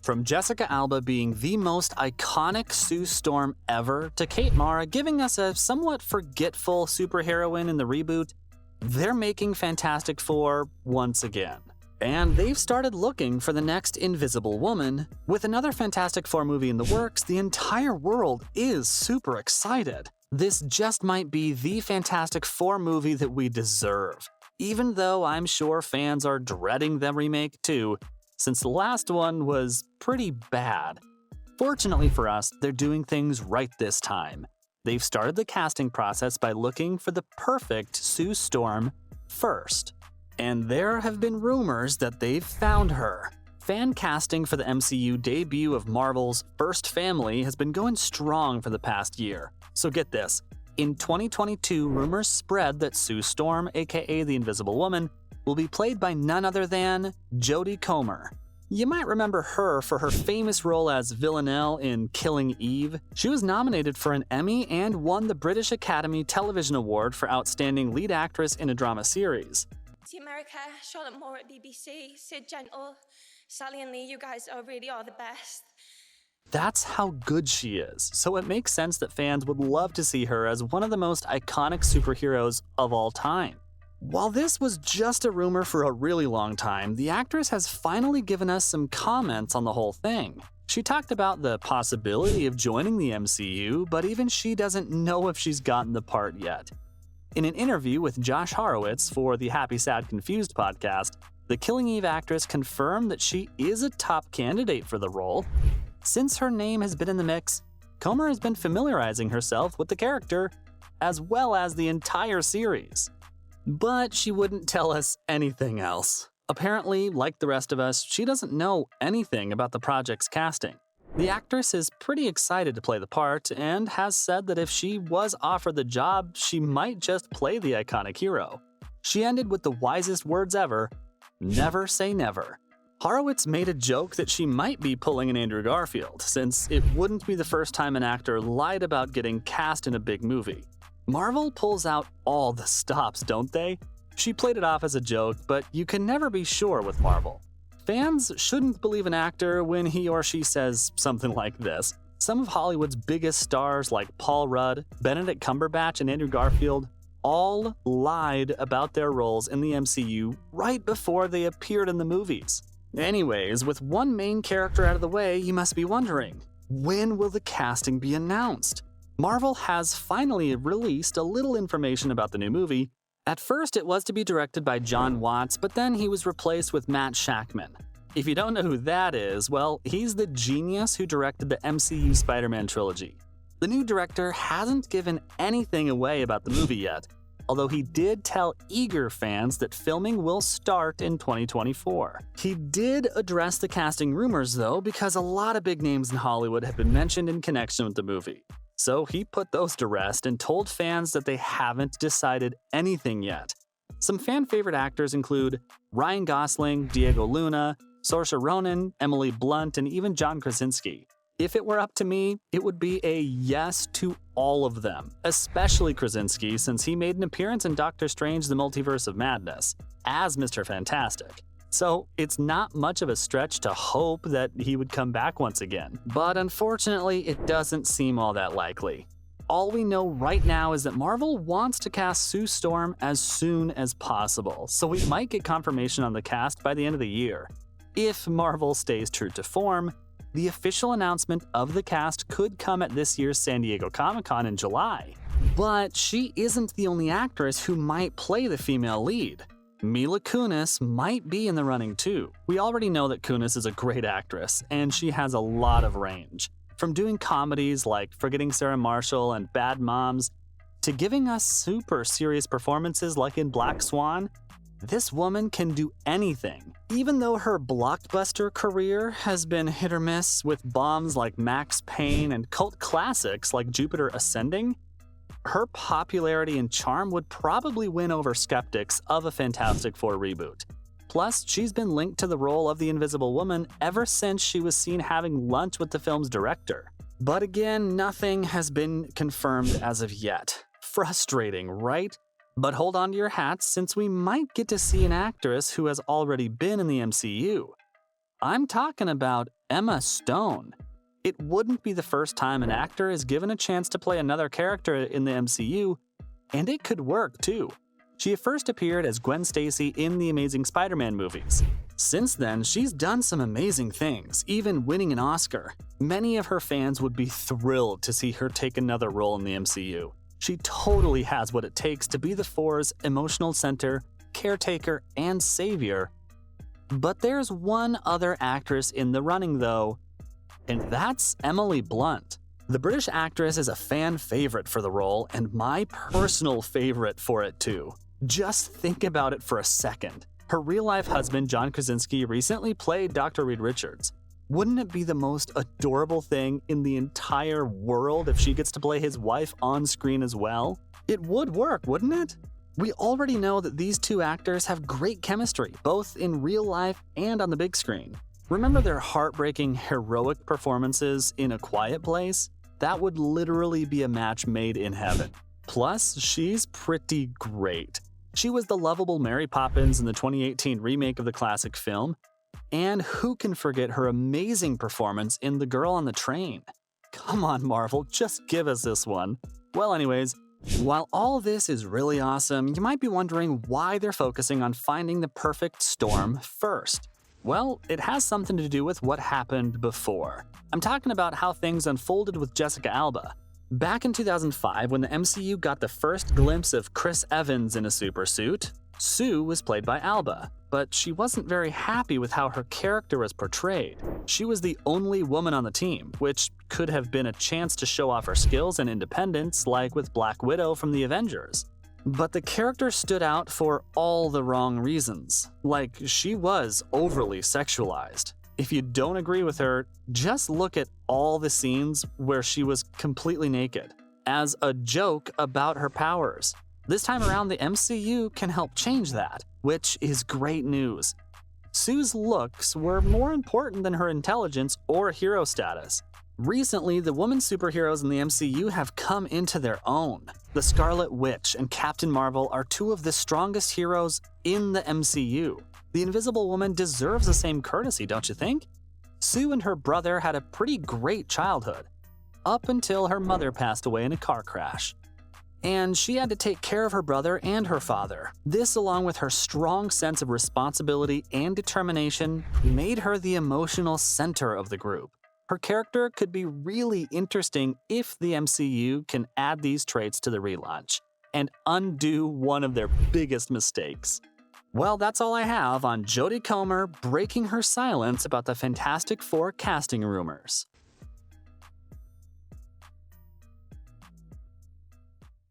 From Jessica Alba being the most iconic Sue Storm ever to Kate Mara giving us a somewhat forgetful superheroine in the reboot, they're making Fantastic Four once again. And they've started looking for the next Invisible Woman. With another Fantastic Four movie in the works, the entire world is super excited. This just might be the Fantastic Four movie that we deserve, even though I'm sure fans are dreading the remake too, since the last one was pretty bad. Fortunately for us, they're doing things right this time. They've started the casting process by looking for the perfect Sue Storm first. And there have been rumors that they've found her. Fan casting for the MCU debut of Marvel's First Family has been going strong for the past year. So get this, in 2022, rumors spread that Sue Storm, aka the Invisible Woman, will be played by none other than Jodie Comer. You might remember her for her famous role as Villanelle in Killing Eve. She was nominated for an Emmy and won the British Academy Television Award for Outstanding Lead Actress in a Drama Series. America, Charlotte Moore at BBC, Sid Gentle, Sally and Lee, you guys really are the best. That's how good she is, so it makes sense that fans would love to see her as one of the most iconic superheroes of all time. While this was just a rumor for a really long time, the actress has finally given us some comments on the whole thing. She talked about the possibility of joining the MCU, but even she doesn't know if she's gotten the part yet. In an interview with Josh Horowitz for the Happy Sad Confused podcast, the Killing Eve actress confirmed that she is a top candidate for the role. Since her name has been in the mix, Comer has been familiarizing herself with the character, as well as the entire series. But she wouldn't tell us anything else. Apparently, like the rest of us, she doesn't know anything about the project's casting. The actress is pretty excited to play the part and has said that if she was offered the job, she might just play the iconic hero. She ended with the wisest words ever, never say never. Horowitz made a joke that she might be pulling an Andrew Garfield, since it wouldn't be the first time an actor lied about getting cast in a big movie. Marvel pulls out all the stops, don't they? She played it off as a joke, but you can never be sure with Marvel. Fans shouldn't believe an actor when he or she says something like this. Some of Hollywood's biggest stars like Paul Rudd, Benedict Cumberbatch, and Andrew Garfield all lied about their roles in the MCU right before they appeared in the movies. Anyways, with one main character out of the way, you must be wondering, when will the casting be announced? Marvel has finally released a little information about the new movie. At first, it was to be directed by John Watts, but then he was replaced with Matt Shakman. If you don't know who that is, well, he's the genius who directed the MCU Spider-Man trilogy. The new director hasn't given anything away about the movie yet, although he did tell eager fans that filming will start in 2024. He did address the casting rumors, though, because a lot of big names in Hollywood have been mentioned in connection with the movie. So he put those to rest and told fans that they haven't decided anything yet. Some fan-favorite actors include Ryan Gosling, Diego Luna, Saoirse Ronan, Emily Blunt, and even John Krasinski. If it were up to me, it would be a yes to all of them, especially Krasinski, since he made an appearance in Doctor Strange: The Multiverse of Madness as Mr. Fantastic. So it's not much of a stretch to hope that he would come back once again. But unfortunately, it doesn't seem all that likely. All we know right now is that Marvel wants to cast Sue Storm as soon as possible, so we might get confirmation on the cast by the end of the year. If Marvel stays true to form, the official announcement of the cast could come at this year's San Diego Comic-Con in July. But she isn't the only actress who might play the female lead. Mila Kunis might be in the running too. We already know that Kunis is a great actress, and she has a lot of range. From doing comedies like Forgetting Sarah Marshall and Bad Moms, to giving us super serious performances like in Black Swan, this woman can do anything. Even though her blockbuster career has been hit or miss with bombs like Max Payne and cult classics like Jupiter Ascending, her popularity and charm would probably win over skeptics of a Fantastic Four reboot. Plus, she's been linked to the role of the Invisible Woman ever since she was seen having lunch with the film's director. But again, nothing has been confirmed as of yet. Frustrating, right? But hold on to your hats, since we might get to see an actress who has already been in the MCU. I'm talking about Emma Stone. It wouldn't be the first time an actor is given a chance to play another character in the MCU, and it could work too. She first appeared as Gwen Stacy in the Amazing Spider-Man movies. Since then, she's done some amazing things, even winning an Oscar. Many of her fans would be thrilled to see her take another role in the MCU. She totally has what it takes to be the Four's emotional center, caretaker, and savior. But there's one other actress in the running though, and that's Emily Blunt. The British actress is a fan favorite for the role, and my personal favorite for it too. Just think about it for a second. Her real-life husband, John Krasinski, recently played Dr. Reed Richards. Wouldn't it be the most adorable thing in the entire world if she gets to play his wife on screen as well? It would work, wouldn't it? We already know that these two actors have great chemistry, both in real life and on the big screen. Remember their heartbreaking, heroic performances in A Quiet Place? That would literally be a match made in heaven. Plus, she's pretty great. She was the lovable Mary Poppins in the 2018 remake of the classic film. And who can forget her amazing performance in The Girl on the Train? Come on, Marvel, just give us this one. Well, anyways, while all this is really awesome, you might be wondering why they're focusing on finding the perfect storm first. Well, it has something to do with what happened before. I'm talking about how things unfolded with Jessica Alba. Back in 2005, when the MCU got the first glimpse of Chris Evans in a supersuit, Sue was played by Alba, but she wasn't very happy with how her character was portrayed. She was the only woman on the team, which could have been a chance to show off her skills and independence, like with Black Widow from the Avengers. But the character stood out for all the wrong reasons, like she was overly sexualized. If you don't agree with her, just look at all the scenes where she was completely naked, as a joke about her powers. This time around, the MCU can help change that, which is great news. Sue's looks were more important than her intelligence or hero status. Recently, the women superheroes in the MCU have come into their own. The Scarlet Witch and Captain Marvel are two of the strongest heroes in the MCU. The Invisible Woman deserves the same courtesy, don't you think? Sue and her brother had a pretty great childhood, up until her mother passed away in a car crash. And she had to take care of her brother and her father. This, along with her strong sense of responsibility and determination, made her the emotional center of the group. Her character could be really interesting if the MCU can add these traits to the relaunch and undo one of their biggest mistakes. Well, that's all I have on Jodie Comer breaking her silence about the Fantastic Four casting rumors.